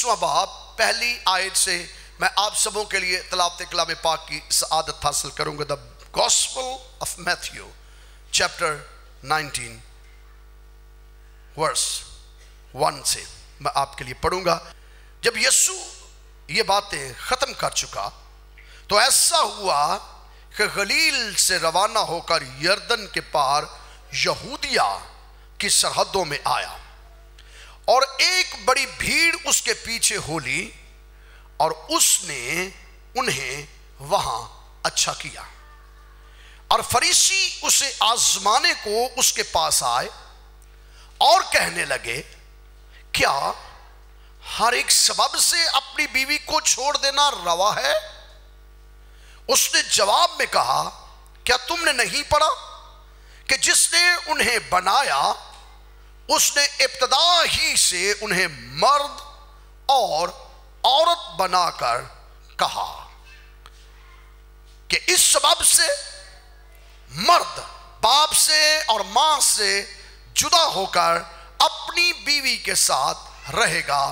21واں باب پہلی آیت سے میں آپ سبوں کے لیے تلاوت کلام پاک کی سعادت حاصل کروں گا. The Gospel of Matthew chapter 19 verse 1 سے میں آپ کے لیے پڑھوں گا. جب یسوع یہ باتیں ختم کر چکا تو ایسا ہوا کہ غلیل سے روانہ ہو کر یردن کے پار یہودیہ کی سرحدوں میں آیا اور ایک بڑی بھیڑ اس کے پیچھے ہو لی اور اس نے انہیں وہاں اچھا کیا. اور فریسی اسے آزمانے کو اس کے پاس آئے اور کہنے لگے, کیا ہر ایک سبب سے اپنی بیوی کو چھوڑ دینا روا ہے؟ اس نے جواب میں کہا, کیا تم نے نہیں پڑھا کہ جس نے انہیں بنایا اس نے ابتدا ہی سے انہیں مرد اور عورت بنا کر کہا کہ اس سبب سے مرد باپ سے اور ماں سے جدا ہو کر اپنی بیوی کے ساتھ رہے گا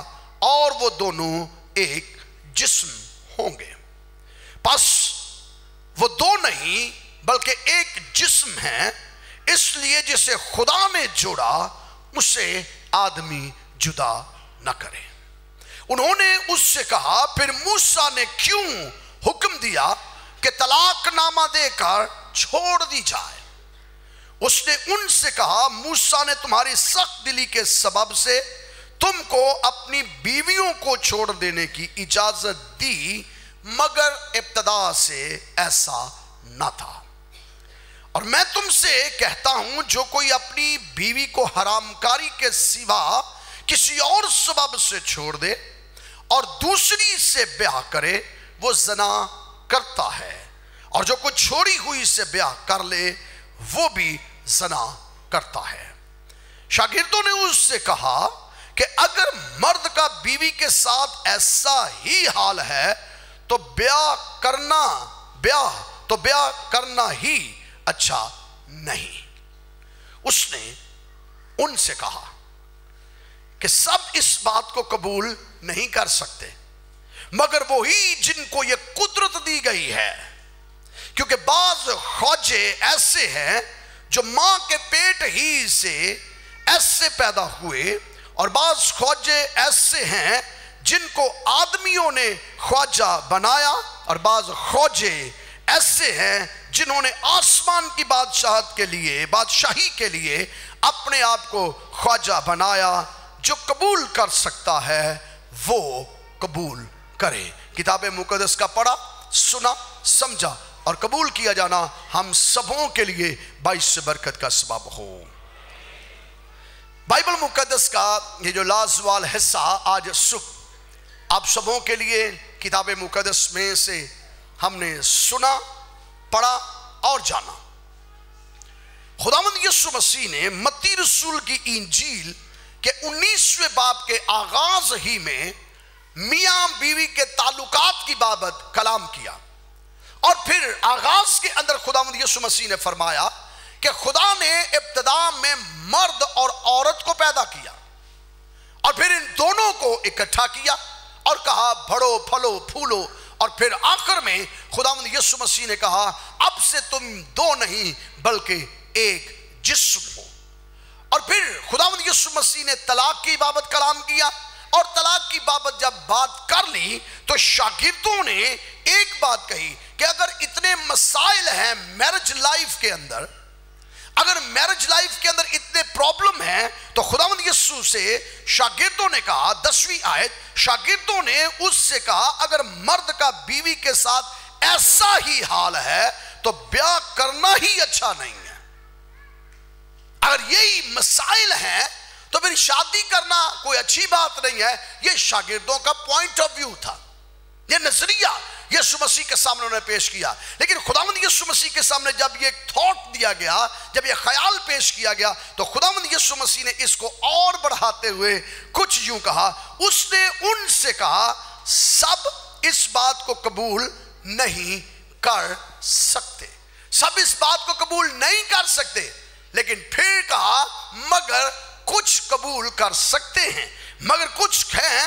اور وہ دونوں ایک جسم ہوں گے. پس وہ دو نہیں بلکہ ایک جسم ہیں. اس لیے جسے خدا نے جوڑا اسے آدمی جدا نہ کرے. انہوں نے اس سے کہا, پھر موسیٰ نے کیوں حکم دیا کہ طلاق نامہ دے کر چھوڑ دی جائے؟ اس نے ان سے کہا, موسیٰ نے تمہاری سخت دلی کے سبب سے تم کو اپنی بیویوں کو چھوڑ دینے کی اجازت دی, مگر ابتدا سے ایسا نہ تھا. اور میں تم سے کہتا ہوں, جو کوئی اپنی بیوی کو حرام کاری کے سوا کسی اور سبب سے چھوڑ دے اور دوسری سے بیاہ کرے وہ زنا کرتا ہے, اور جو کوئی چھوڑی ہوئی سے بیاہ کر لے وہ بھی زنا کرتا ہے. شاگردوں نے اس سے کہا کہ اگر مرد کا بیوی کے ساتھ ایسا ہی حال ہے تو بیاہ کرنا ہی اچھا نہیں. اس نے ان سے کہا کہ سب اس بات کو قبول نہیں کر سکتے مگر وہی جن کو یہ قدرت دی گئی ہے, کیونکہ بعض خوجے ایسے ہیں جو ماں کے پیٹ ہی سے ایسے پیدا ہوئے, اور بعض خوجے ایسے ہیں جن کو آدمیوں نے خواجہ بنایا, اور بعض خوجے ایسے ہیں جنہوں نے آسمان کی بادشاہی کے لیے اپنے آپ کو خواجہ بنایا. جو قبول کر سکتا ہے وہ قبول کرے. کتاب مقدس کا پڑھا, سنا, سمجھا اور قبول کیا جانا ہم سبوں کے لیے باعث برکت کا سبب ہو. بائبل مقدس کا یہ جو لازوال حصہ آج صبح آپ سبوں کے لیے کتاب مقدس میں سے ہم نے سنا, پڑھا اور جانا. خداوند یسوع مسیح نے متی رسول کی انجیل کے 19ویں باب کے آغاز ہی میں میاں بیوی کے تعلقات کی بابت کلام کیا, اور پھر آغاز کے اندر خداوند یسوع مسیح نے فرمایا کہ خدا نے ابتدا میں مرد اور عورت کو پیدا کیا اور پھر ان دونوں کو اکٹھا کیا اور کہا بڑھو پھلو پھولو, اور پھر آخر میں خداوند یسوع مسیح نے کہا اب سے تم دو نہیں بلکہ ایک جسم ہو. اور پھر خداوند یسوع مسیح نے طلاق کی بابت کلام کیا, اور طلاق کی بابت جب بات کر لی تو شاگردوں نے ایک بات کہی کہ اگر اتنے مسائل ہیں میرج لائف کے اندر, اگر میرج لائف کے اندر اتنے پرابلم ہیں تو خداوند یسوع سے شاگردوں نے کہا, 10ویں آیت, شاگردوں نے اس سے کہا اگر مرد کا بیوی کے ساتھ ایسا ہی حال ہے تو بیاہ کرنا ہی اچھا نہیں ہے. اگر یہی مسائل ہیں تو پھر شادی کرنا کوئی اچھی بات نہیں ہے. یہ شاگردوں کا پوائنٹ آف ویو تھا, یہ نظریہ یسوع مسیح کے سامنے انہوں نے پیش کیا. لیکن خداوند یسوع مسیح کے سامنے جب یہ تھاٹ دیا گیا, جب یہ خیال پیش کیا گیا, تو خداوند یسوع مسیح نے اس کو اور بڑھاتے ہوئے کچھ یوں کہا, اس نے ان سے کہا سب اس بات کو قبول نہیں کر سکتے, سب اس بات کو قبول نہیں کر سکتے, لیکن پھر کہا مگر کچھ قبول کر سکتے ہیں. مگر کچھ ہیں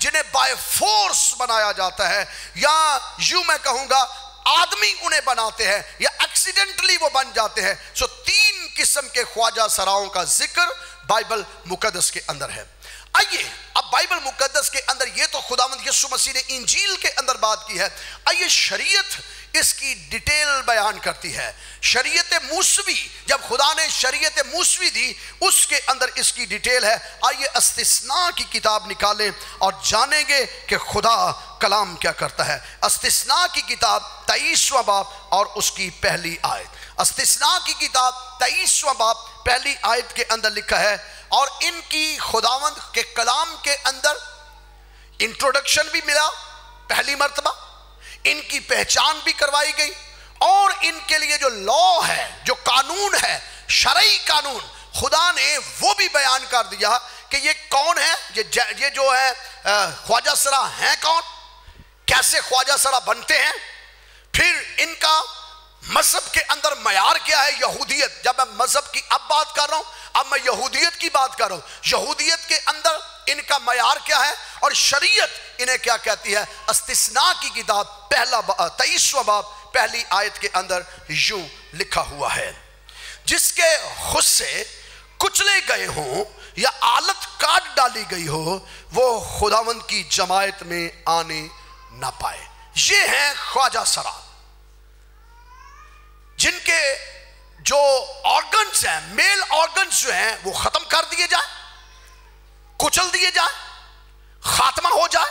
جنہیں بائی فورس بنایا جاتا ہے، یا یوں میں کہوں گا آدمی انہیں بناتے ہیں یا ایکسیڈنٹلی وہ بن جاتے ہیں. سو 3 قسم کے خواجہ سراؤں کا ذکر بائبل مقدس کے اندر ہے. آئیے اب بائبل مقدس کے اندر یہ تو خداوند یسوع مسیح نے انجیل کے اندر بات کی ہے. آئیے شریعت اس کی ڈیٹیل بیان کرتی ہے. شریعت موسوی، جب خدا نے شریعت موسوی دی اس کے اندر اس کی ڈیٹیل ہے. آئیے استثناء کی کتاب نکالیں اور جانیں گے کہ خدا کلام کیا کرتا ہے. استثناء کی کتاب 23واں باب اور اس کی پہلی آیت. استثناء کی کتاب 23واں باب پہلی آیت کے اندر لکھا ہے، اور ان کی خداوند کے کلام کے اندر انٹروڈکشن بھی ملا پہلی مرتبہ، ان کی پہچان بھی کروائی گئی، اور ان کے لیے جو لا ہے، جو قانون ہے، شرعی قانون، خدا نے وہ بھی بیان کر دیا کہ یہ کون ہے، یہ جو ہے خواجہ سرا ہیں کون، کیسے خواجہ سرا بنتے ہیں، پھر ان کا مذہب کے اندر معیار کیا ہے. یہودیت، جب میں مذہب کی اب بات کر رہا ہوں، اب میں یہودیت کی بات کر رہا ہوں. یہودیت کے اندر ان کا معیار کیا ہے، اور شریعت انہیں کیا کہتی ہے. استثناء کی کتاب 23واں باب پہلی آیت کے اندر یوں لکھا ہوا ہے، جس کے خود سے کچلے گئے ہوں یا آلت کاٹ ڈالی گئی ہو، وہ خداوند کی جماعت میں آنے نہ پائے. یہ ہیں خواجہ سرا، جن کے جو آرگنز ہیں، میل آرگنز جو ہیں، وہ ختم کر دیے جائیں، کچل دیے جائیں، خاتمہ ہو جائے.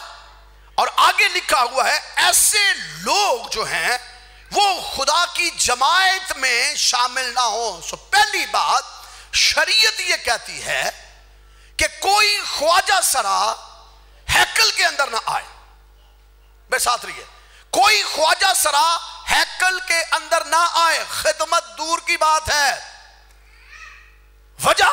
اور آگے لکھا ہوا ہے ایسے لوگ جو ہیں وہ خدا کی جماعت میں شامل نہ ہوں. سو پہلی بات، شریعت یہ کہتی ہے کہ کوئی خواجہ سرا ہیکل کے اندر نہ آئے. بے ساتھ رہیے، کوئی خواجہ سرا ہیکل کے اندر نہ آئے. خدمت دور کی بات ہے. وجہ،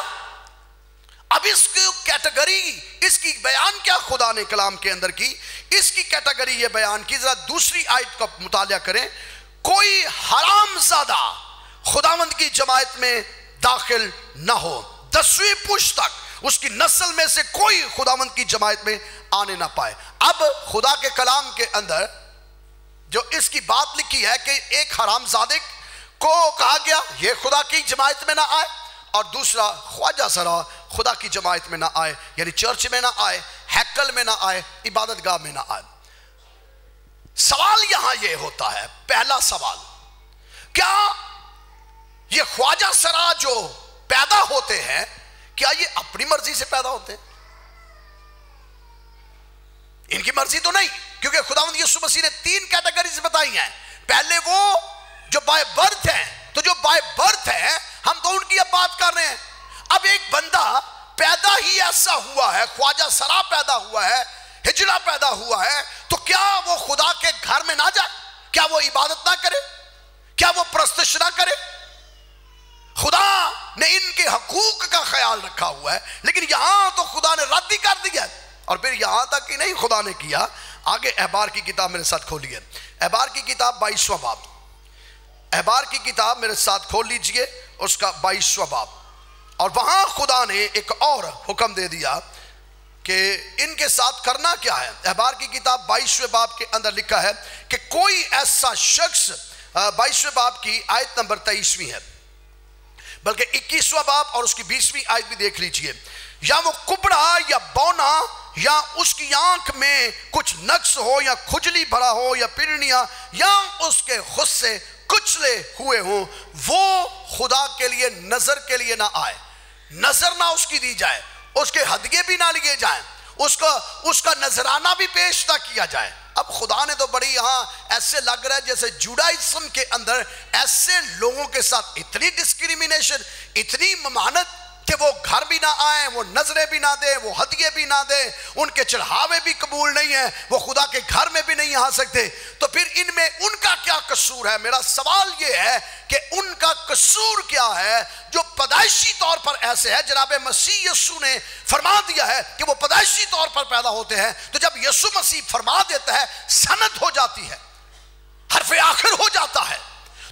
اب اس کی کیٹیگری، اس کی بیان کیا خدا نے کلام کے اندر کی، اس کی کیٹیگری یہ بیان کی. ذرا دوسری آیت کا مطالعہ کریں. کوئی حرام زادہ خداوند کی جماعت میں داخل نہ ہو، 10ویں پشت تک اس کی نسل میں سے کوئی خداوند کی جماعت میں آنے نہ پائے. اب خدا کے کلام کے اندر جو اس کی بات لکھی ہے کہ ایک حرام زادے کو کہا گیا یہ خدا کی جماعت میں نہ آئے، اور دوسرا خواجہ سرا خدا کی جماعت میں نہ آئے، یعنی چرچ میں نہ آئے، ہیکل میں نہ آئے، عبادت گاہ میں نہ آئے. سوال یہاں یہ ہوتا ہے، پہلا سوال، کیا یہ خواجہ سرا جو پیدا ہوتے ہیں کیا یہ اپنی مرضی سے پیدا ہوتے ہیں؟ ان کی مرضی تو نہیں، کیونکہ خداوند یسوع مسیح نے 3 کیٹیگریز بتائی ہیں. پہلے وہ جو بائی برتھ ہیں، تو جو بائی برتھ ہیں ہم تو ان کی اب بات کر رہے ہیں. اب ایک بندہ پیدا ہی ایسا ہوا ہے، خواجہ سرا پیدا ہوا ہے، ہجڑا پیدا ہوا ہے، تو کیا وہ خدا کے گھر میں نہ جائے؟ کیا وہ عبادت نہ کرے؟ کیا وہ پرستش نہ کرے؟ خدا نے ان کے حقوق کا خیال رکھا ہوا ہے، لیکن یہاں تو خدا نے رد ہی کر دیا. اور پھر یہاں تک کہ نہیں خدا نے کیا، آگے احبار کی کتاب میرے ساتھ کھولیے. احبار کی کتاب 22واں باب، احبار کی کتاب میرے ساتھ کھول لیجئے، اس کا 22واں باب. اور وہاں خدا نے ایک اور حکم دے دیا کہ ان کے ساتھ کرنا کیا ہے. احبار کی کتاب 22ویں باب کے اندر لکھا ہے کہ کوئی ایسا شخص، 22ویں باب کی آیت نمبر 23ویں ہے، بلکہ 21واں باب اور اس کی 20ویں آیت بھی دیکھ لیجئے. یا وہ کبڑا یا بونا یا اس کی آنکھ میں کچھ نقص ہو یا کھجلی بھرا ہو یا پرنیاں یا اس کے خود سے کچلے ہوئے ہوں، وہ خدا کے لیے نظر کے لیے نہ آئے. نظر نہ اس کی دی جائے، اس کے ہدیے بھی نہ لیے جائیں، اس کا نذرانہ بھی پیش نہ کیا جائے. اب خدا نے تو بڑی یہاں ایسے لگ رہا ہے جیسے جوڈائزم کے اندر ایسے لوگوں کے ساتھ اتنی ڈسکریمنیشن، اتنی ممانت کہ وہ گھر بھی نہ آئیں، وہ نظریں بھی نہ دیں، وہ ہدیے بھی نہ دیں، ان کے چڑھاوے بھی قبول نہیں ہیں، وہ خدا کے گھر میں بھی نہیں آ سکتے. تو پھر ان میں ان کا کیا قصور ہے؟ میرا سوال یہ ہے کہ ان کا قصور کیا ہے جو پیدائشی طور پر ایسے ہے؟ جناب مسیح یسوع نے فرما دیا ہے کہ وہ پیدائشی طور پر پیدا ہوتے ہیں. تو جب یسوع مسیح فرما دیتا ہے، سند ہو جاتی ہے، حرف آخر ہو جاتا ہے،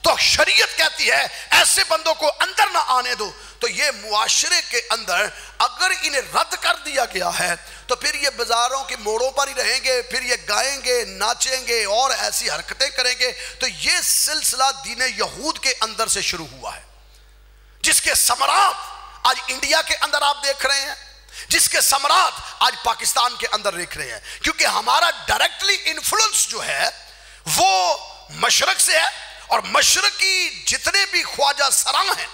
تو شریعت کہتی ہے ایسے بندوں کو اندر نہ آنے دو. تو تو یہ معاشرے کے اندر اگر انہیں رد کر دیا گیا ہے تو پھر یہ بازاروں کی موڑوں پر ہی رہیں گے، پھر یہ گائیں گے، ناچیں گے اور ایسی حرکتیں کریں گے. تو یہ سلسلہ دین یہود کے اندر سے شروع ہوا ہے، جس کے ثمرات آج انڈیا کے اندر آپ دیکھ رہے ہیں، جس کے ثمرات آج پاکستان کے اندر دیکھ رہے ہیں. کیونکہ ہمارا ڈائریکٹلی انفلوئنس جو ہے وہ مشرق سے ہے، اور مشرقی جتنے بھی خواجہ سراں ہیں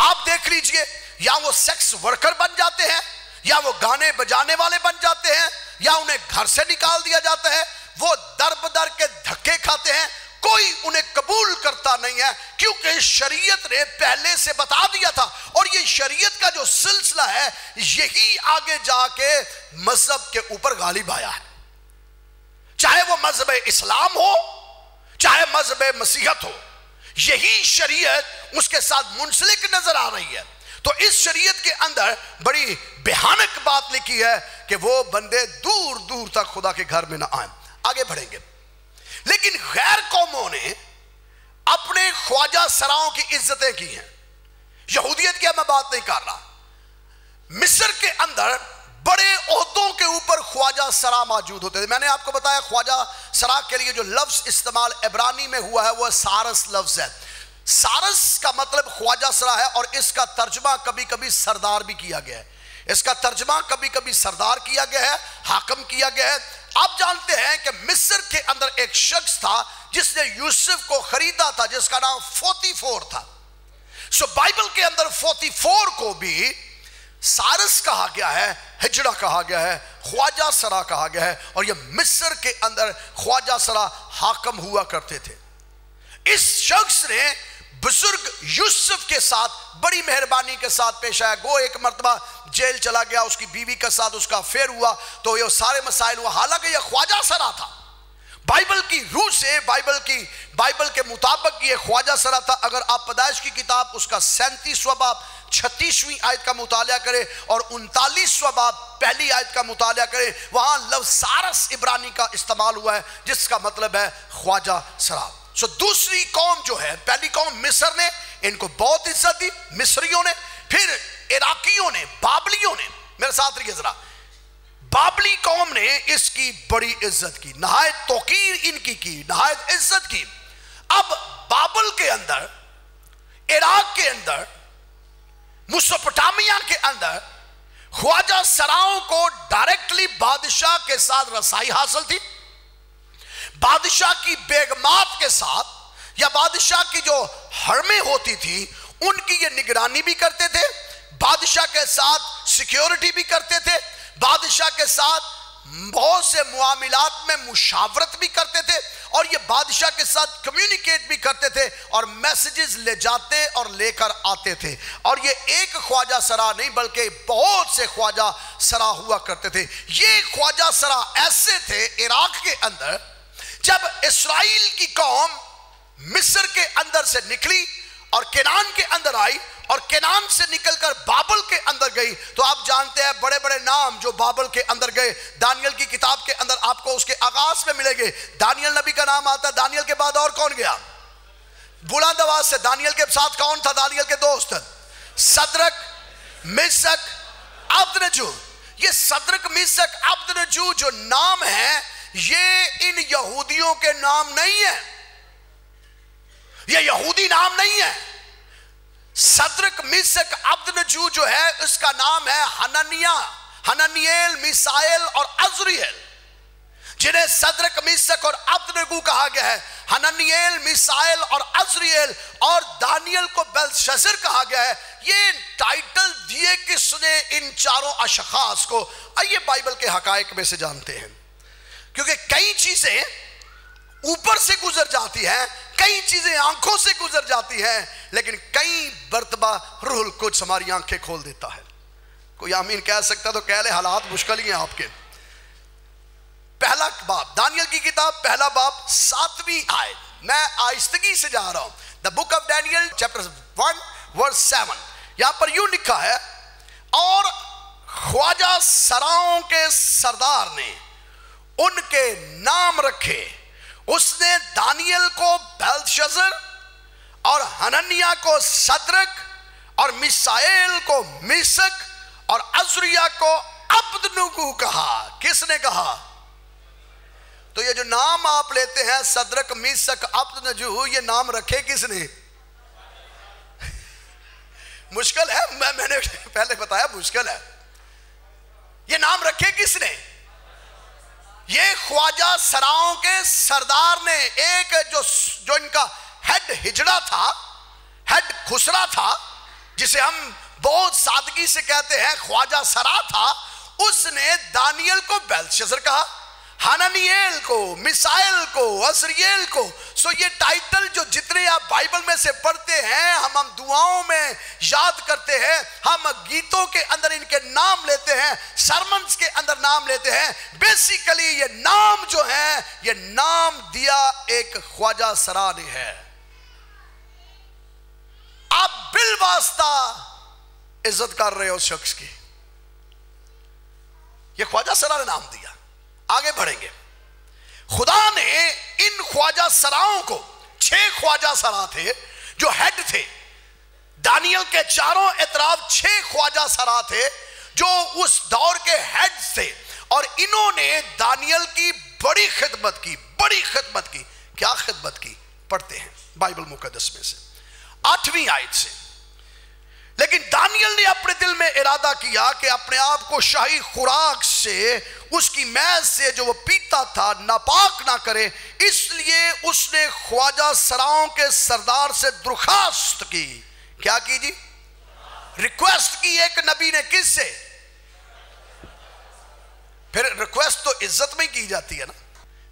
آپ دیکھ لیجئے، یا وہ سیکس ورکر بن جاتے ہیں، یا وہ گانے بجانے والے بن جاتے ہیں، یا انہیں گھر سے نکال دیا جاتا ہے. وہ در بدر کے دھکے کھاتے ہیں، کوئی انہیں قبول کرتا نہیں ہے، کیونکہ شریعت نے پہلے سے بتا دیا تھا. اور یہ شریعت کا جو سلسلہ ہے یہی آگے جا کے مذہب کے اوپر غالب آیا ہے، چاہے وہ مذہب اسلام ہو چاہے مذہب مسیحیت ہو. یہی شریعت اس کے ساتھ منسلک نظر آ رہی ہے. تو اس شریعت کے اندر بڑی بھیانک بات لکھی ہے کہ وہ بندے دور دور تک خدا کے گھر میں نہ آئیں. آگے بڑھیں گے. لیکن غیر قوموں نے اپنے خواجہ سراؤں کی عزتیں کی ہیں. یہودیت کی میں بات نہیں کر رہا. مصر کے اندر بڑے عہدوں کے اوپر خواجہ سرا موجود ہوتے تھے. میں نے آپ کو بتایا خواجہ سرا کے لیے جو لفظ استعمال عبرانی میں ہوا ہے وہ سارس لفظ ہے. سارس کا مطلب خواجہ سرا ہے، اور اس کا ترجمہ کبھی کبھی سردار بھی کیا گیا ہے. اس کا ترجمہ کبھی کبھی سردار کیا گیا ہے، حاکم کیا گیا ہے. آپ جانتے ہیں کہ مصر کے اندر ایک شخص تھا جس نے یوسف کو خریدا تھا، جس کا نام 44 تھا. سو بائبل کے اندر 44 کو بھی سارس کہا گیا ہے، ہجڑا کہا گیا ہے، خواجہ سرا کہا گیا ہے. اور یہ مصر کے اندر خواجہ سرا حاکم ہوا کرتے تھے. اس شخص نے بزرگ یوسف کے ساتھ بڑی مہربانی کے ساتھ پیش آیا. گو ایک مرتبہ جیل چلا گیا، اس کی بیوی کے ساتھ اس کا افیئر ہوا تو یہ سارے مسائل ہوا. حالانکہ یہ خواجہ سرا تھا، بائبل کی روح سے بائبل کے مطابق یہ خواجہ سرا تھا. اگر آپ پیدائش کی کتاب اس کا 37واں باب 36ویں آیت کا مطالعہ کریں اور 39واں باب پہلی آیت کا مطالعہ کریں، وہاں لفظ سارس عبرانی کا استعمال ہوا ہے جس کا مطلب ہے خواجہ سرا. سو دوسری قوم جو ہے، پہلی قوم مصر نے ان کو بہت عزت دی، مصریوں نے. پھر عراقیوں نے، بابلیوں نے، میرے ساتھ رہیے ذرا، بابلی قوم نے اس کی بڑی عزت کی، نہایت توقیر ان کی نہایت عزت کی. اب بابل کے اندر، عراق کے اندر، میسوپوٹامیہ کے اندر خواجہ سراؤں کو ڈائریکٹلی بادشاہ کے ساتھ رسائی حاصل تھی. بادشاہ کی بیگمات کے ساتھ یا بادشاہ کی جو حرمیں ہوتی تھی ان کی یہ نگرانی بھی کرتے تھے، بادشاہ کے ساتھ سیکیورٹی بھی کرتے تھے، بادشاہ کے ساتھ بہت سے معاملات میں مشاورت بھی کرتے تھے، اور یہ بادشاہ کے ساتھ کمیونیکیٹ بھی کرتے تھے اور میسیجز لے جاتے اور لے کر آتے تھے. اور یہ ایک خواجہ سرا نہیں بلکہ بہت سے خواجہ سرا ہوا کرتے تھے. یہ خواجہ سرا ایسے تھے عراق کے اندر، جب اسرائیل کی قوم مصر کے اندر سے نکلی اور کنعان کے اندر آئی اور کنعان سے نکل کر بابل کے اندر گئی، تو آپ جانتے ہیں بڑے بڑے نام جو بابل کے اندر گئے. دانیل کی کتاب کے اندر آپ کو اس کے آغاز میں ملے گے. دانیل نبی کا نام آتا ہے. دانیل کے بعد اور کون گیا؟ بلند آواز سے، دانیل کے ساتھ کون تھا؟ دانیل کے دوست صدرک، میشک، عبدنجو. یہ صدرک، میشک، عبدنجو جو نام ہے یہ ان یہودیوں کے نام نہیں ہے، یہ یہودی نام نہیں ہے. صدرک، میشک، عبدنجو جو ہے اس کا نام ہے حنانیل، میسائل اور عزریل، جنہیں صدرک، میشک اور عبدنجو کہا گیا ہے. حنانیل، میسائل اور عزریل، اور دانیل کو بیلشزر کہا گیا ہے. یہ ٹائٹل دیے کس نے ان چاروں اشخاص کو؟ آئیے بائبل کے حقائق میں سے جانتے ہیں. کیونکہ کئی چیزیں اوپر سے گزر جاتی ہیں، کئی چیزیں آنکھوں سے گزر جاتی ہیں، لیکن کئی مرتبہ روح القدس ہماری آنکھیں کھول دیتا ہے. کوئی آمین کہہ سکتا تو کہہ لے، حالات مشکل ہی ہیں آپ کے. پہلا باب، دانیل کی کتاب پہلا باب 7ویں آیت، میں آہستگی سے جا رہا ہوں. دا بک آف ڈینیل چیپٹر 1 ورس 7، یہاں پر یوں لکھا ہے، اور خواجہ سراؤں کے سردار نے ان کے نام رکھے. اس نے دانیل کو بیلشزر اور حنانیہ کو صدرک اور میسائیل کو میسک اور عزریہ کو عبدنگو کہا. کس نے کہا؟ تو یہ جو نام آپ لیتے ہیں صدرک میسک عبدنگو، یہ نام رکھے کس نے؟ مشکل ہے، میں نے پہلے بتایا مشکل ہے. یہ نام رکھے کس نے؟ یہ خواجہ سراؤں کے سردار نے. ایک جو ان کا ہیڈ ہجڑا تھا، ہیڈ خسرا تھا، جسے ہم بہت سادگی سے کہتے ہیں خواجہ سرا تھا، اس نے دانیل کو بیلشزر کہا، حنانیل کو، میسائیل کو، عزریل کو. سو یہ ٹائٹل جو جتنے آپ بائبل میں سے پڑھتے ہیں، ہم دعاؤں میں یاد کرتے ہیں، ہم گیتوں کے اندر ان کے نام لیتے ہیں، سرمنز کے اندر نام لیتے ہیں. بیسیکلی یہ نام جو ہے، یہ نام دیا ایک خواجہ سرا نے ہے. آپ بالواسطہ عزت کر رہے ہو اس شخص کی. یہ خواجہ سرا نے نام دیا. آگے بڑھیں گے. خدا نے ان خواجہ سراؤں کو، 6 خواجہ سرا تھے جو ہیڈ تھے. دانیل کے چاروں اطراف 6 خواجہ سرا تھے جو اس دور کے ہیڈ تھے، اور انہوں نے دانیل کی بڑی خدمت کی. بڑی خدمت کی. کیا خدمت کی؟ پڑھتے ہیں بائبل مقدس میں سے 8ویں آیت سے. لیکن دانیل نے اپنے دل میں ارادہ کیا کہ اپنے آپ کو شاہی خوراک سے، اس کی میز سے جو وہ پیتا تھا، ناپاک نہ کرے. اس لیے اس نے خواجہ سراؤں کے سردار سے درخواست کی. کیا کی جی؟ ریکویسٹ کی. ایک نبی نے کس سے؟ پھر ریکویسٹ تو عزت میں کی جاتی ہے نا.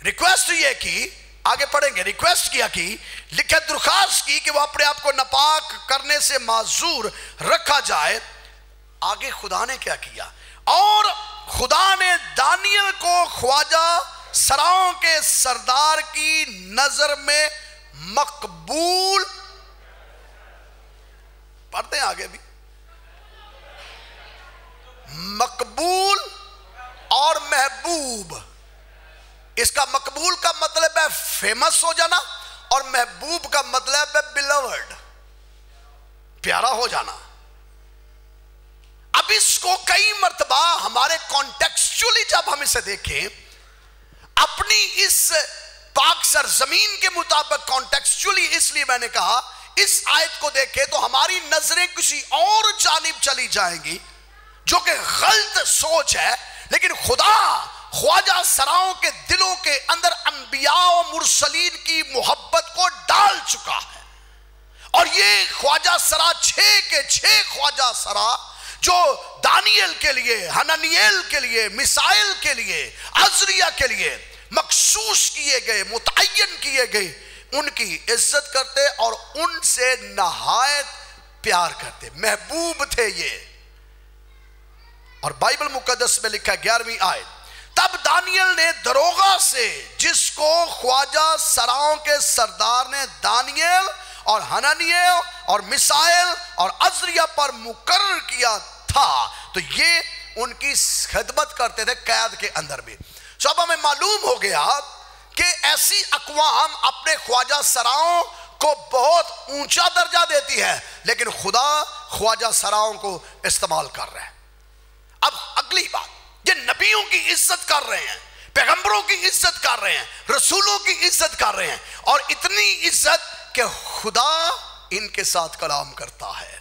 ریکویسٹ یہ کی، آگے پڑھیں گے. ریکویسٹ کیا کی، لکھے درخواست کی کہ وہ اپنے آپ کو ناپاک کرنے سے معذور رکھا جائے. آگے خدا نے کیا کیا؟ اور خدا نے دانیل کو خواجہ سراؤں کے سردار کی نظر میں مقبول، پڑھتے ہیں آگے بھی، مقبول اور محبوب. اس کا مقبول کا مطلب ہے فیمس ہو جانا، اور محبوب کا مطلب ہے بیلوڈ، پیارا ہو جانا. اب اس کو کئی مرتبہ ہمارے کانٹیکسچولی جب ہم اسے دیکھیں، اپنی اس پاک سرزمین کے مطابق کانٹیکسچولی، اس لیے میں نے کہا اس آیت کو دیکھیں تو ہماری نظریں کسی اور جانب چلی جائیں گی، جو کہ غلط سوچ ہے. لیکن خدا خواجہ سراؤں کے دلوں کے اندر انبیاء و مرسلین کی محبت کو ڈال چکا ہے. اور یہ خواجہ سرا 6 کے 6 خواجہ سرا جو دانیل کے لیے، حنانیل کے لیے، میسائیل کے لیے، عزریہ کے لیے مخصوص کیے گئے، متعین کیے گئے، ان کی عزت کرتے اور ان سے نہایت پیار کرتے. محبوب تھے یہ. اور بائبل مقدس میں لکھا 11ویں آیت، تب دانیل نے دروغہ سے، جس کو خواجہ سراؤں کے سردار نے دانیل اور حنانیل اور میسائیل اور عزریہ پر مقرر کیا تھا، تو یہ ان کی خدمت کرتے تھے قید کے اندر بھی. سو اب ہمیں معلوم ہو گیا کہ ایسی اقوام اپنے خواجہ سراؤں کو بہت اونچا درجہ دیتی ہے، لیکن خدا خواجہ سراؤں کو استعمال کر رہے ہیں. اب اگلی بات، یہ نبیوں کی عزت کر رہے ہیں، پیغمبروں کی عزت کر رہے ہیں، رسولوں کی عزت کر رہے ہیں، اور اتنی عزت کہ خدا ان کے ساتھ کلام کرتا ہے.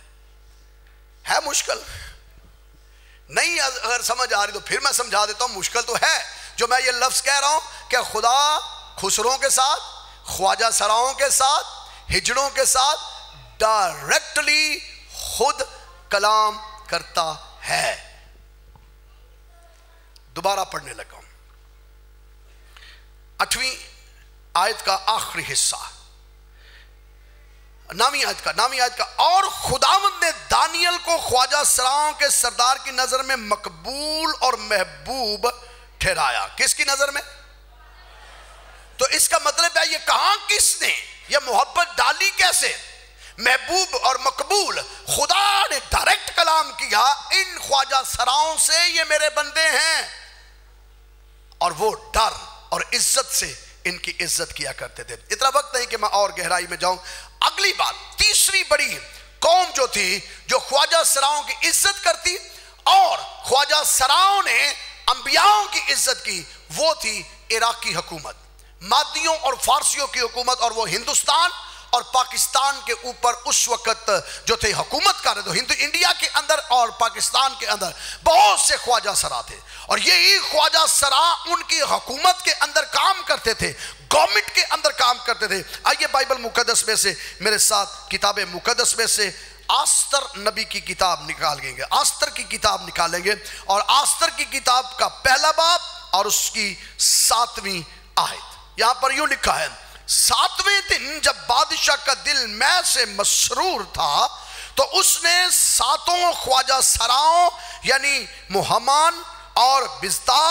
ہے مشکل نہیں؟ اگر سمجھ آ رہی تو پھر میں سمجھا دیتا ہوں. مشکل تو ہے جو میں یہ لفظ کہہ رہا ہوں کہ خدا خسروں کے ساتھ، خواجہ سراؤں کے ساتھ، ہجڑوں کے ساتھ ڈائریکٹلی خود کلام کرتا ہے. دوبارہ پڑھنے لگا ہوں 8ویں آیت کا آخری حصہ، 9ویں آیت کا. اور خداوند نے دانیل کو خواجہ سراؤں کے سردار کی نظر میں مقبول اور محبوب ٹھہرایا. کس کی نظر میں؟ تو اس کا مطلب ہے یہ کہاں کس نے یہ محبت ڈالی؟ کیسے؟ محبوب اور مقبول. خدا نے ڈائریکٹ کلام کیا ان خواجہ سراؤں سے، یہ میرے بندے ہیں، اور وہ ڈر اور عزت سے ان کی عزت کیا کرتے تھے. اتنا وقت نہیں کہ میں اور گہرائی میں جاؤں. اگلی بات، تیسری بڑی قوم جو تھی جو خواجہ سراؤں کی عزت کرتی اور خواجہ سراؤں نے انبیاؤں کی عزت کی، وہ تھی عراقی حکومت، مادیوں اور فارسیوں کی حکومت، اور وہ ہندوستان اور پاکستان کے اوپر اس وقت جو تھے حکومت کر رہے تھے۔ انڈیا کے اندر اور پاکستان کے اندر بہت سے خواجہ سرا تھے، اور یہی خواجہ سرا ان کی حکومت کے اندر کام کرتے تھے، گورنمنٹ کے اندر کام کرتے تھے۔ آئیے بائبل مقدس میں سے میرے ساتھ کتاب مقدس میں سے آستر نبی کی کتاب نکالیں گے، آستر کی کتاب نکالیں گے، اور آستر کی کتاب کا پہلا باب اور اس کی 7ویں آیت۔ یہاں پر یوں لکھا ہے، 7ویں دن جب بادشاہ کا دل میں سے مسرور تھا تو اس نے 7 خواجہ سراؤں یعنی مہمان اور بزتا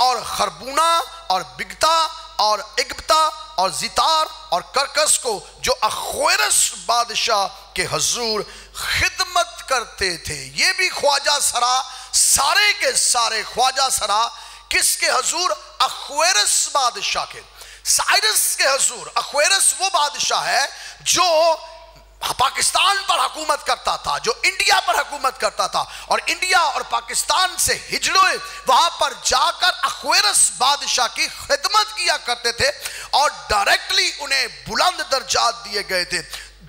اور خربونہ اور بگتا اور اگبتا اور زیتار اور کرکس کو جو اخویرس بادشاہ کے حضور خدمت کرتے تھے۔ یہ بھی خواجہ سرا، سارے کے سارے خواجہ سرا کس کے حضور؟ اخویرس بادشاہ کے، سائرس کے حضور۔ اخویرس وہ بادشاہ ہے جو پاکستان پر حکومت کرتا تھا، جو انڈیا پر حکومت کرتا تھا، اور انڈیا اور پاکستان سے ہجڑے وہاں پر جا کر اخویرس بادشاہ کی خدمت کیا کرتے تھے، اور ڈائریکٹلی انہیں بلند درجات دیے گئے تھے۔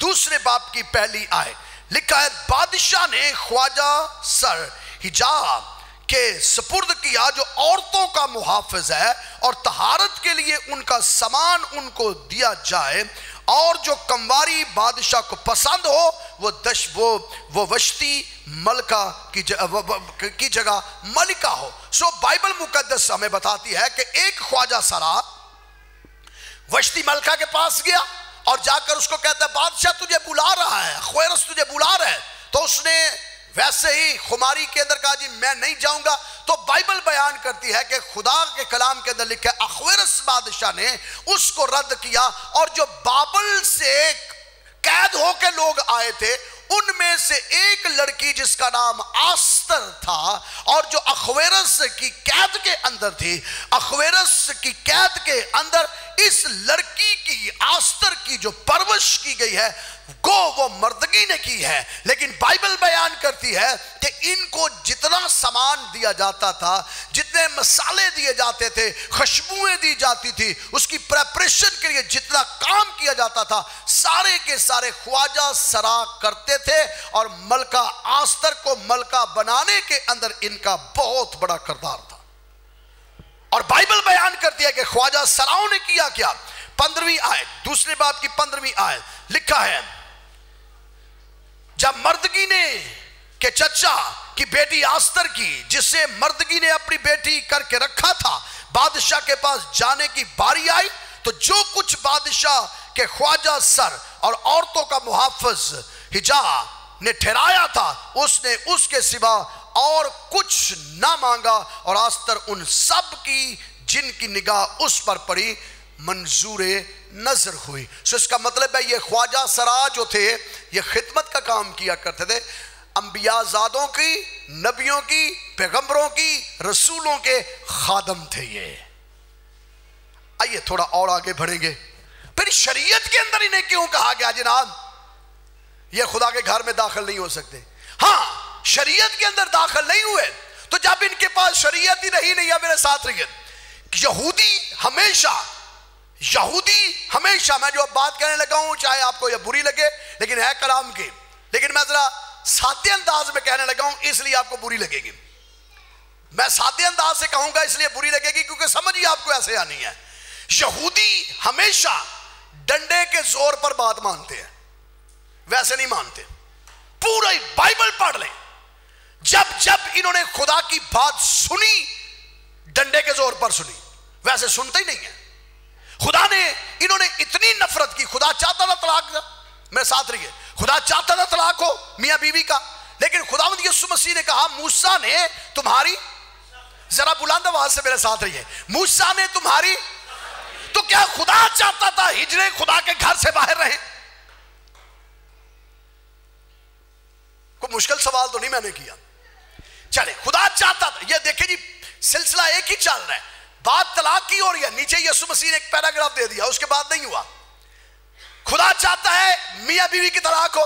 دوسرے باب کی پہلی آیت لکھا ہے، بادشاہ نے خواجہ سر حجاب کے سپرد کیا جو عورتوں کا محافظ ہے، اور طہارت کے لیے ان کا سامان ان کو دیا جائے، اور جو کمواری بادشاہ کو پسند ہو وہ وشتی ملکہ کی جگہ ملکہ ہو۔ سو بائبل مقدس ہمیں بتاتی ہے کہ ایک خواجہ سرا وشتی ملکہ کے پاس گیا اور جا کر اس کو کہتا ہے بادشاہ تجھے بلا رہا ہے، خویرس تجھے بلا رہا ہے، تو اس نے ویسے ہی خماری کے اندر کہا جی میں نہیں جاؤں گا۔ تو بائبل بیان کرتی ہے کہ خدا کے کلام کے اندر لکھا ہے اخویرس بادشاہ نے اس کو رد کیا، اور جو بابل سے قید ہو کے لوگ آئے تھے ان میں سے ایک لڑکی جس کا نام آستر تھا، اور جو اخویرس کی قید کے اندر تھی، اخویرس کی قید کے اندر اس لڑکی کی آستر کی جو پرورش کی گئی ہے وہ مردگی نے کی ہے، لیکن بائبل بیان کرتی ہے کہ ان کو جتنا سامان دیا جاتا تھا، جتنے مسالے دیے جاتے تھے، خوشبوئیں دی جاتی تھی، اس کی پریپریشن کے لیے جتنا کام کیا جاتا تھا، سارے کے سارے خواجہ سرا کرتے تھے، اور ملکہ آستر کو ملکہ بنانے کے اندر ان کا بہت بڑا کردار تھا۔ اور بائبل بیان کرتی ہے کہ خواجہ سراؤں نے کیا 15ویں آیت، دوسرے باب کی 15ویں آیت لکھا ہے، جب مردگی نے کہ چچا کی بیٹی آستر کی جسے مردگی نے اپنی بیٹی کر کے رکھا تھا بادشاہ کے پاس جانے کی باری آئی، تو جو کچھ بادشاہ کے خواجہ سر اور عورتوں کا محافظ حجاب نے ٹھہرایا تھا اس نے اس کے سوا اور کچھ نہ مانگا، اور آستر ان سب کی جن کی نگاہ اس پر پڑی منظور نظر ہوئی۔ سو اس کا مطلب ہے یہ خواجہ سرا جو تھے یہ خدمت کا کام کیا کرتے تھے، انبیاء زادوں کی، نبیوں کی، پیغمبروں کی، رسولوں کے خادم تھے یہ۔ آئیے تھوڑا اور آگے بڑھیں گے، پھر شریعت کے اندر انہیں کیوں کہا گیا جناب یہ خدا کے گھر میں داخل نہیں ہو سکتے؟ ہاں شریعت کے اندر داخل نہیں ہوئے تو جب ان کے پاس شریعت ہی رہی نہیں ہے، میرے ساتھ رہیے، یہودی ہمیشہ میں جو بات کہنے لگا ہوں چاہے آپ کو یہ بری لگے لیکن ہے کلام کی، لیکن میں ذرا سادے انداز میں کہنے لگا ہوں اس لیے آپ کو بری لگے گی، میں سادے انداز سے کہوں گا اس لیے بری لگے گی کیونکہ سمجھ ہی آپ کو ایسے آنی ہے۔ یہودی ہمیشہ ڈنڈے کے زور پر بات مانتے ہیں، ویسے نہیں مانتے۔ پورا بائبل پڑھ لیں، جب انہوں نے خدا کی بات سنی ڈنڈے کے زور پر سنی، ویسے سنتے ہی نہیں ہیں۔ خدا نے انہوں نے اتنی نفرت کی، خدا چاہتا تھا طلاق، میرے ساتھ رہیے، خدا چاہتا تھا طلاق ہو میاں بیوی کا، لیکن خداوند یسوع مسیح نے کہا موسیٰ نے تمہاری، ذرا بلند آواز سے میرے ساتھ رہیے، موسیٰ نے تمہاری، تو کیا خدا چاہتا تھا ہجڑے خدا کے گھر سے باہر رہیں؟ کوئی مشکل سوال تو نہیں میں نے کیا، چلے خدا چاہتا تھا، یہ دیکھیں جی سلسلہ ایک ہی چل رہا ہے، بات طلاق کی ہو رہی ہے، نیچے یسوع مسیح نے ایک پیراگراف دے دیا، اس کے بعد نہیں ہوا۔ خدا چاہتا ہے میاں بیوی کی طلاق ہو؟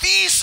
30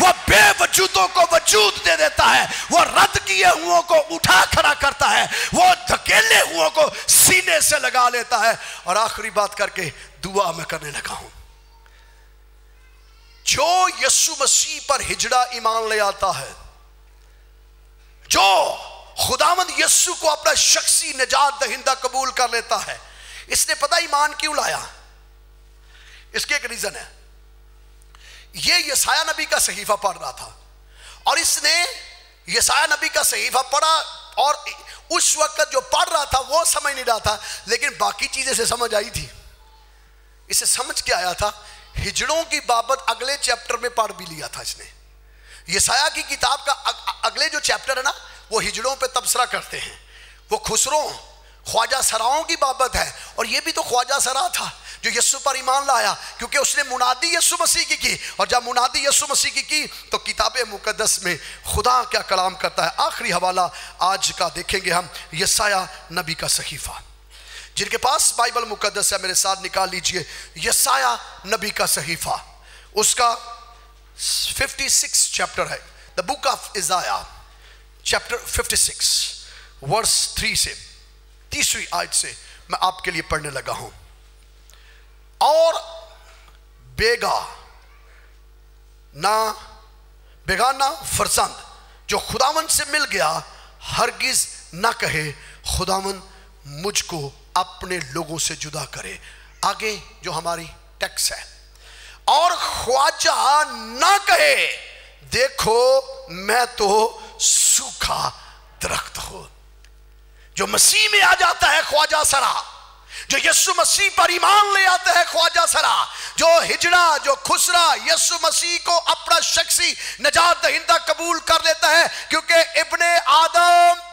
وہ بے وجودوں کو وجود دے دیتا ہے، وہ رد کیے ہوں کو اٹھا کھڑا کرتا ہے، وہ دھکیلے ہوں کو سینے سے لگا لیتا ہے۔ اور آخری بات کر کے دعا میں کرنے لگا ہوں، جو یسوع مسیح پر ہجڑا ایمان لے آتا ہے، جو خداوند یسوع کو اپنا شخصی نجات دہندہ قبول کر لیتا ہے، اس نے پتہ ایمان کیوں لایا؟ اس کے ایک ریزن ہے، یہ یسایہ نبی کا صحیفہ پڑھ رہا تھا، اور اس نے یسایہ نبی کا صحیفہ پڑھا، اور اس وقت جو پڑھ رہا تھا وہ سمجھ نہیں رہا تھا، لیکن باقی چیزیں سے سمجھ آئی تھی۔ اسے سمجھ کے آیا تھا، ہجڑوں کی بابت اگلے چیپٹر میں پڑھ بھی لیا تھا اس نے۔ یسایہ کی کتاب کا اگلے جو چیپٹر ہے نا، وہ ہجڑوں پہ تبصرہ کرتے ہیں، وہ خسروں خواجہ سراؤں کی بابت ہے، اور یہ بھی تو خواجہ سرا تھا جو یسوع پر ایمان لایا، کیونکہ اس نے منادی یسوع مسیح کی، اور جب منادی یسوع مسیح کی تو کتاب مقدس میں خدا کیا کلام کرتا ہے۔ آخری حوالہ آج کا دیکھیں گے ہم، یسایہ نبی کا صحیفہ۔ جن کے پاس بائبل مقدس ہے میرے ساتھ نکال لیجئے یسایہ نبی کا صحیفہ، اس کا 56 چیپٹر ہے، the book of Isaiah chapter 56 ورس 3 سے 30ویں آیت سے میں آپ کے لیے پڑھنے لگا ہوں۔ اور بیگانہ فرزند جو خداوند سے مل گیا ہرگز نہ کہے خداوند مجھ کو اپنے لوگوں سے جدا کرے۔ آگے جو ہماری ٹیکس ہے، اور خواجہ نہ کہے دیکھو میں تو سوکھا درخت ہوں۔ جو مسیح میں آ جاتا ہے خواجہ سرا، جو یسوع مسیح پر ایمان لے آتا ہے خواجہ سرا، جو ہجڑا جو خسرا یسوع مسیح کو اپنا شخصی نجات دہندہ قبول کر لیتا ہے، کیونکہ ابن آدم،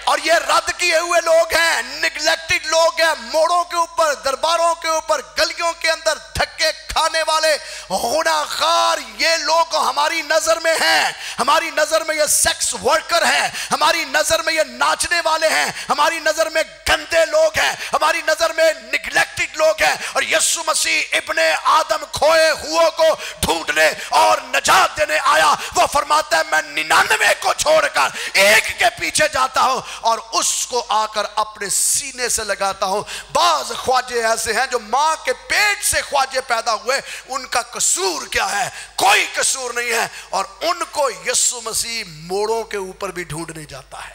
اور یہ رد کیے ہوئے لوگ ہیں، نگلیکٹڈ لوگ ہیں، موڑوں کے اوپر، درباروں کے اوپر، گلیوں کے اندر دھکے کھانے والے غناخار، یہ لوگ ہماری نظر میں ہیں، ہماری نظر میں یہ سیکس ورکر ہیں، ہماری نظر میں یہ ناچنے والے ہیں، ہماری نظر میں گندے لوگ ہیں، ہماری نظر میں نگلیکٹڈ لوگ ہیں، اور یسوع مسیح ابن آدم کھوئے ہوئے کو ڈھونڈنے اور نجات دینے آیا۔ وہ فرماتا ہے میں 99 کو چھوڑ کر ایک کے پیچھے جاتا ہوں اور اس کو آ کر اپنے سینے سے لگاتا ہوں۔ بعض خواجے ایسے ہیں جو ماں کے پیٹ سے خواجے پیدا ہوئے، ان کا قصور کیا ہے؟ کوئی قصور نہیں ہے، اور ان کو یسوع مسیح موڑوں کے اوپر بھی ڈھونڈنے جاتا ہے،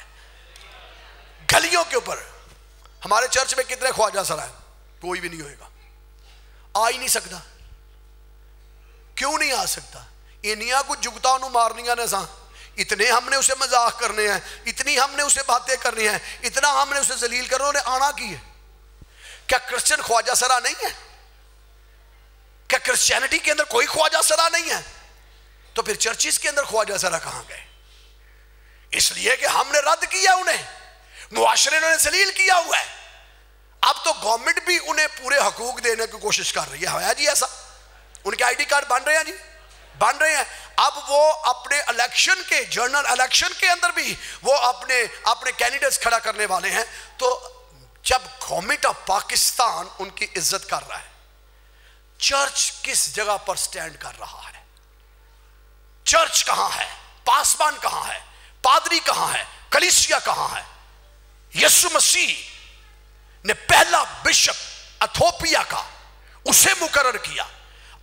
گلیوں کے اوپر۔ ہمارے چرچ میں کتنے خواجہ سرا ہیں؟ کوئی بھی نہیں ہوئے گا، آ ہی نہیں سکتا۔ کیوں نہیں آ سکتا؟ انہیاں کو جگتا انہوں مارنیاں نے ساں، اتنے ہم نے اسے مذاق کرنے ہیں، اتنی ہم نے اسے باتیں کرنی ہیں، اتنا ہم نے اسے ذلیل کرنے، انہیں آنا کی ہے۔ کیا کرسچن خواجہ سرا نہیں ہے؟ کیا کرسچینٹی کے اندر کوئی خواجہ سرا نہیں ہے؟ تو پھر چرچز کے اندر خواجہ سرا کہاں گئے؟ اس لیے کہ ہم نے رد کیا انہیں، معاشرے نے ذلیل کیا ہوا ہے۔ اب تو گورنمنٹ بھی انہیں پورے حقوق دینے کی کوشش کر رہی ہے جی، ایسا ان کے آئی ڈی کارڈ بن رہے ہیں جی، بن رہے ہیں۔ اب وہ اپنے الیکشن کے جنرل الیکشن کے اندر بھی وہ اپنے کینڈیڈیٹس کھڑا کرنے والے ہیں۔ تو جب گورنمنٹ آف پاکستان ان کی عزت کر رہا ہے، چرچ کس جگہ پر سٹینڈ کر رہا ہے؟ چرچ کہاں ہے؟ پاسبان کہاں ہے؟ پادری کہاں ہے؟ کلیسیا کہاں ہے؟ یسوع مسیح نے پہلا بشپ ایتھوپیا کا اسے مقرر کیا،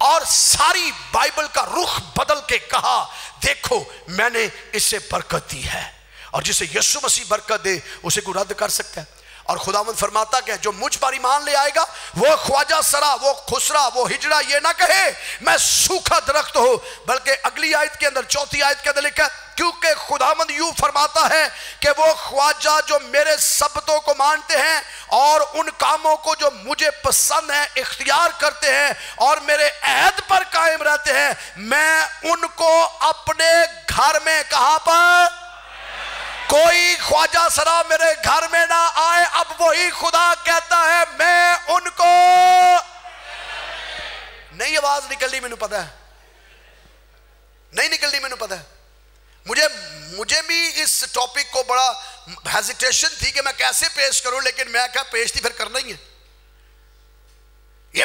اور ساری بائبل کا رخ بدل کے کہا دیکھو میں نے اسے برکت دی ہے، اور جسے یسوع مسیح برکت دے اسے کو رد کر سکتا ہے؟ اور خداوند فرماتا کہ جو مجھ پر ایمان لے آئے گا وہ خواجہ سرا، وہ خسرا، وہ ہجڑا یہ نہ کہے میں سوکھا درخت ہوں، بلکہ اگلی آیت کے اندر 4 آیت کے اندر لکھا ہے کیونکہ خداوند یوں فرماتا ہے کہ وہ خواجہ جو میرے سبتوں کو مانتے ہیں اور ان کاموں کو جو مجھے پسند ہیں اختیار کرتے ہیں اور میرے عہد پر قائم رہتے ہیں، میں ان کو اپنے گھر میں، کہاں پر؟ کوئی خواجہ سرا میرے گھر میں نہ آئے۔ اب وہی خدا کہتا ہے میں ان کو نہیں، آواز نکلنی میں نے پتا ہے نہیں نکلنی، میں نے پتا ہے۔ مجھے بھی اس ٹاپک کو بڑا ہیزیٹیشن تھی کہ میں کیسے پیش کروں، لیکن میں کہا پیش تھی پھر کرنا ہی ہے۔ یہ